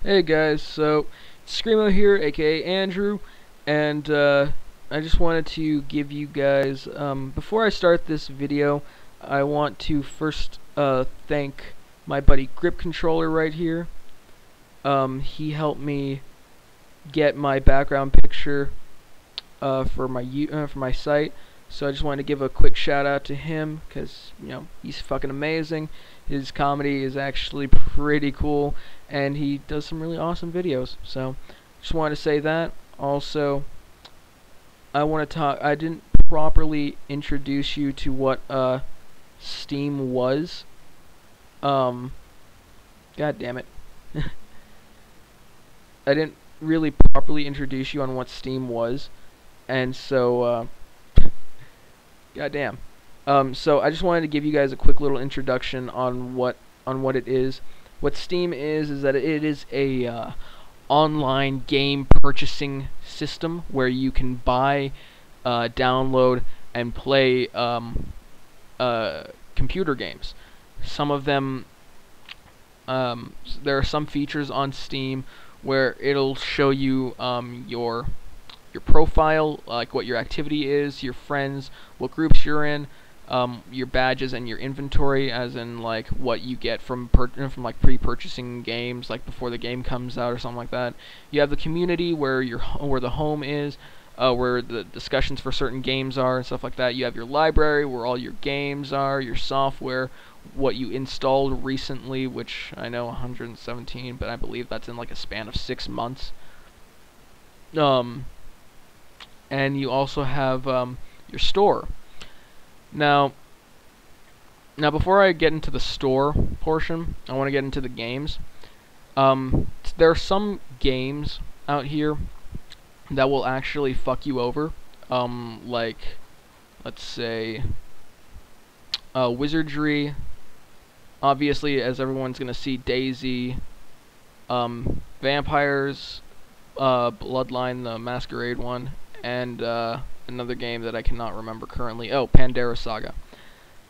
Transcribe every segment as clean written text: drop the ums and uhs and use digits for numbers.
Hey guys, so Screamo here, aka Andrew, and I just wanted to give you guys, before I start this video, I want to first thank my buddy Grip Controller right here. He helped me get my background picture for my site, so I just wanted to give a quick shout out to him because he's fucking amazing. His comedy is actually pretty cool, and he does some really awesome videos. So, just wanted to say that. Also, I want to talk. I didn't properly introduce you to what Steam was. God damn it. I didn't really properly introduce you on what Steam was, and so goddamn. So I just wanted to give you guys a quick little introduction on what it is. What Steam is that it is a online game purchasing system where you can buy, download, and play computer games. Some of them, there are some features on Steam where it'll show you your profile, like what your activity is, your friends, what groups you're in, your badges and your inventory, as in like what you get from like pre-purchasing games, like before the game comes out or something like that. You have the community where the home is, where the discussions for certain games are and stuff like that. You have your library where all your games are, your software, what you installed recently, which I know 117, but I believe that's in like a span of 6 months. And you also have your store. Now before I get into the store portion, I want to get into the games. There are some games out here that will actually fuck you over. Like, let's say, Wizardry. Obviously, as everyone's gonna see, Daisy, Vampires, Bloodline, the Masquerade one, and another game that I cannot remember currently. Oh, Pandera Saga.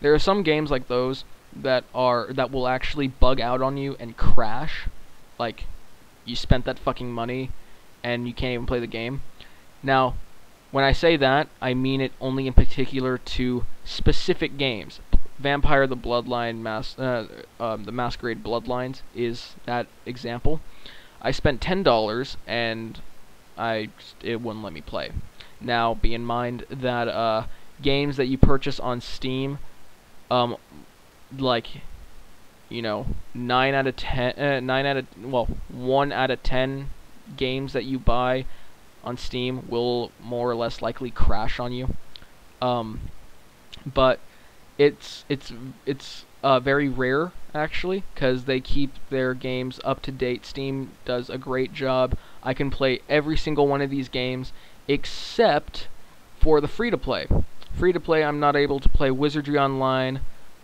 There are some games like those that will actually bug out on you and crash. Like, you spent that fucking money and you can't even play the game. Now, when I say that, I mean it only in particular to specific games. Vampire the Bloodline, the Masquerade Bloodlines is that example. I spent $10 and it wouldn't let me play. Now, be in mind that games that you purchase on Steam, like, 1 out of 10 games that you buy on Steam will more or less likely crash on you. But it's very rare, actually, because they keep their games up to date. Steam does a great job. I can play every single one of these games except for the free-to-play. Free-to-play, I'm not able to play Wizardry Online,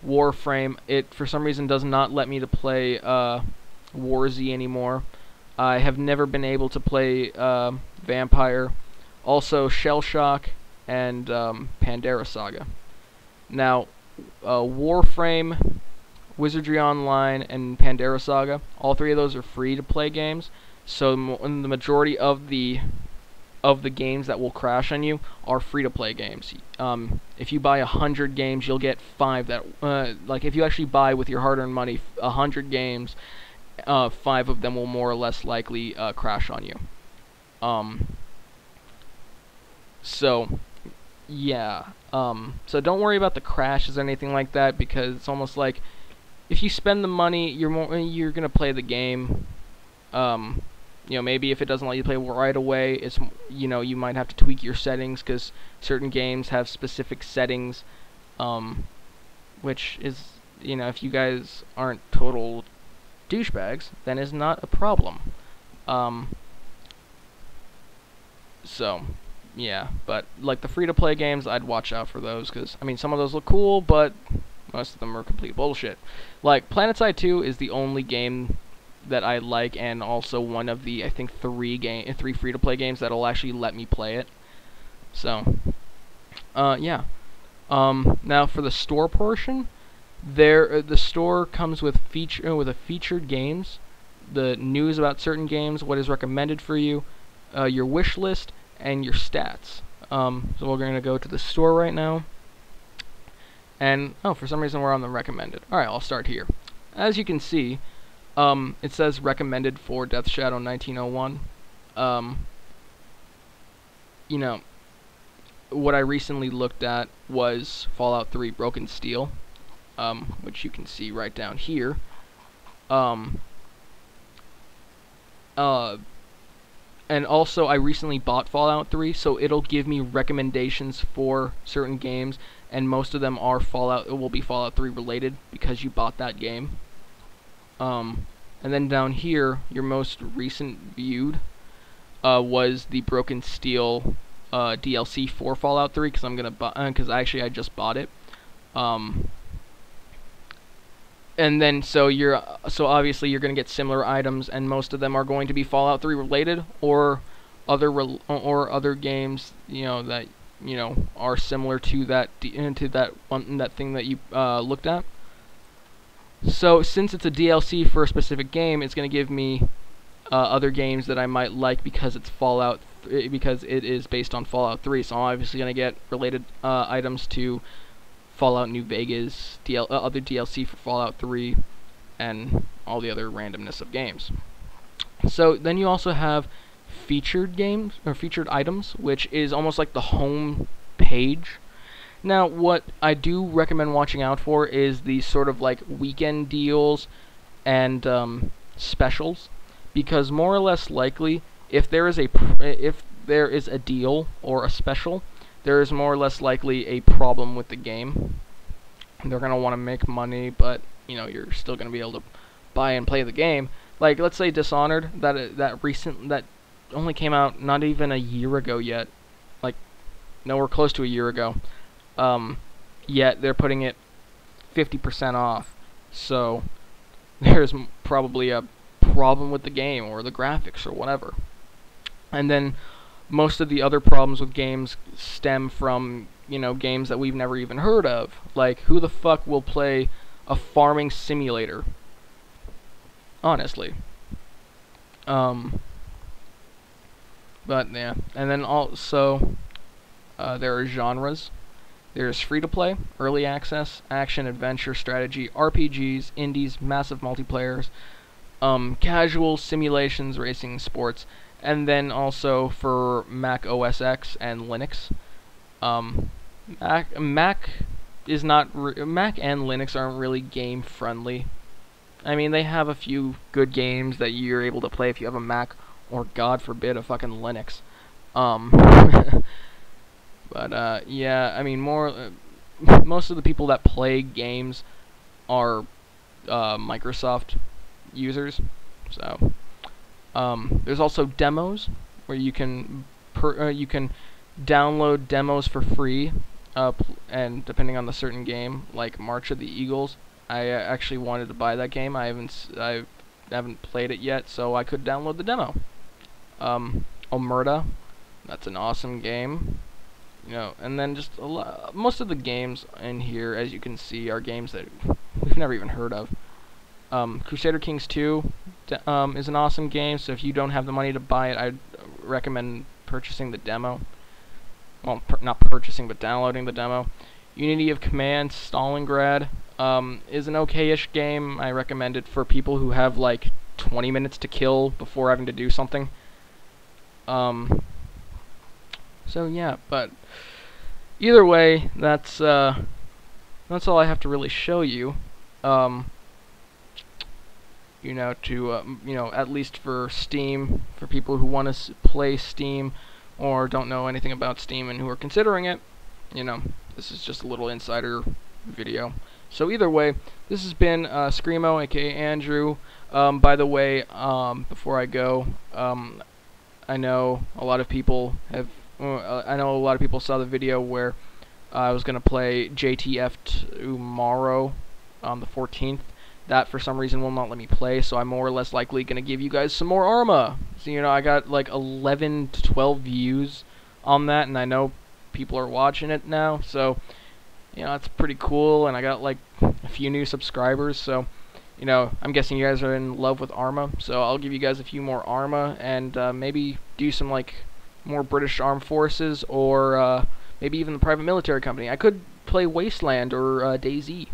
Warframe. It, for some reason, does not let me to play Warzy anymore. I have never been able to play Vampire. Also, Shell Shock and Pandera Saga. Now, Warframe, Wizardry Online, and Pandera Saga, all three of those are free-to-play games. So the majority of the games that will crash on you are free-to-play games. If you buy 100 games, you'll get 5 that, like, if you actually buy with your hard-earned money 100 games, 5 of them will more or less likely crash on you. So, yeah. So don't worry about the crashes or anything like that, because it's almost like if you spend the money, you're gonna play the game. Maybe if it doesn't let you play right away, it's you might have to tweak your settings, because certain games have specific settings, which is, if you guys aren't total douchebags, then is not a problem. So, yeah, but like the free-to-play games, I'd watch out for those, because I mean, some of those look cool, but most of them are complete bullshit. Like, PlanetSide 2 is the only game that I like, and also one of the, I think, 3 free-to-play games that'll actually let me play it. So, yeah. Now for the store portion, the store comes with featured games the news about certain games, what is recommended for you, your wish list, and your stats. So we're going to go to the store right now. And, oh, for some reason we're on the recommended. Alright, I'll start here. As you can see, it says recommended for Death Shadow 1901. You know, what I recently looked at was Fallout 3 Broken Steel, which you can see right down here. And also I recently bought Fallout 3, so it'll give me recommendations for certain games, and most of them are will be Fallout 3 related because you bought that game. And then down here, your most recent viewed was the Broken Steel DLC for Fallout 3, because I'm gonna because I just bought it. And then so obviously you're gonna get similar items, and most of them are going to be Fallout 3 related, or other games, you know, that are similar to that thing that you looked at. So since it's a DLC for a specific game, it's gonna give me other games that I might like because it's because it is based on Fallout 3. So I'm obviously gonna get related items to Fallout New Vegas, other DLC for Fallout 3, and all the other randomness of games. So then you also have featured games, or featured items, which is almost like the home page. Now, what I do recommend watching out for is the sort of like weekend deals and specials, because more or less likely, if there is a deal or a special, there is more or less likely a problem with the game. They're gonna want to make money, but you're still gonna be able to buy and play the game. Like, let's say Dishonored, that only came out not even a year ago yet, like nowhere close to a year ago. Yet they're putting it 50% off. So there's probably a problem with the game or the graphics or whatever. And then most of the other problems with games stem from, games that we've never even heard of. Like, who the fuck will play a farming simulator? Honestly. But yeah. And then also, there are genres. There's free-to-play, early access, action, adventure, strategy, RPGs, indies, massive multiplayers, casual, simulations, racing, sports, and then also for Mac OS X and Linux. Mac and Linux aren't really game friendly. I mean, they have a few good games that you're able to play if you have a Mac, or God forbid, a fucking Linux. But yeah, I mean, most of the people that play games are Microsoft users. So there's also demos where you can download demos for free, and depending on the certain game, like March of the Eagles, I actually wanted to buy that game. I haven't played it yet, so I could download the demo. Omerta, that's an awesome game. And then just most of the games in here, as you can see, are games that we've never even heard of. Crusader Kings 2 is an awesome game, so if you don't have the money to buy it, I'd recommend purchasing the demo. Well, not purchasing, but downloading the demo. Unity of Command, Stalingrad, is an okay-ish game. I recommend it for people who have like 20 minutes to kill before having to do something. So yeah, but either way, that's all I have to really show you. At least for Steam, for people who want to play Steam or don't know anything about Steam and who are considering it, this is just a little insider video. So either way, this has been Screamo, aka Andrew. By the way, before I go, I know a lot of people saw the video where I was gonna play JTF tomorrow on the 14th. That for some reason will not let me play, so I'm more or less likely gonna give you guys some more Arma. So I got like 11 to 12 views on that, and I know people are watching it now, so it's pretty cool, and I got like a few new subscribers. So you know, I'm guessing you guys are in love with Arma, so I'll give you guys a few more Arma, and maybe do some like more British Armed Forces, or maybe even the private military company. I could play Wasteland or DayZ.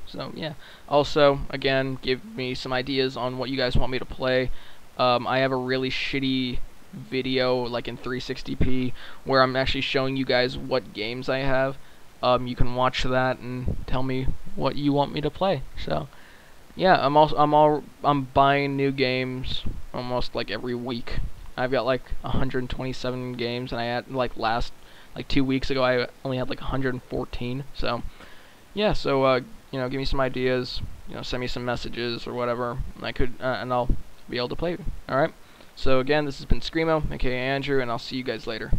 So yeah. Also, again, give me some ideas on what you guys want me to play. I have a really shitty video, like in 360p, where I'm actually showing you guys what games I have. You can watch that and tell me what you want me to play. So yeah, I'm buying new games almost like every week. I've got like 127 games, and I had like 2 weeks ago I only had like 114. So yeah, so you know, give me some ideas, you know, send me some messages or whatever, and and I'll be able to play. All right. So again, this has been Screamo, aka Andrew, and I'll see you guys later.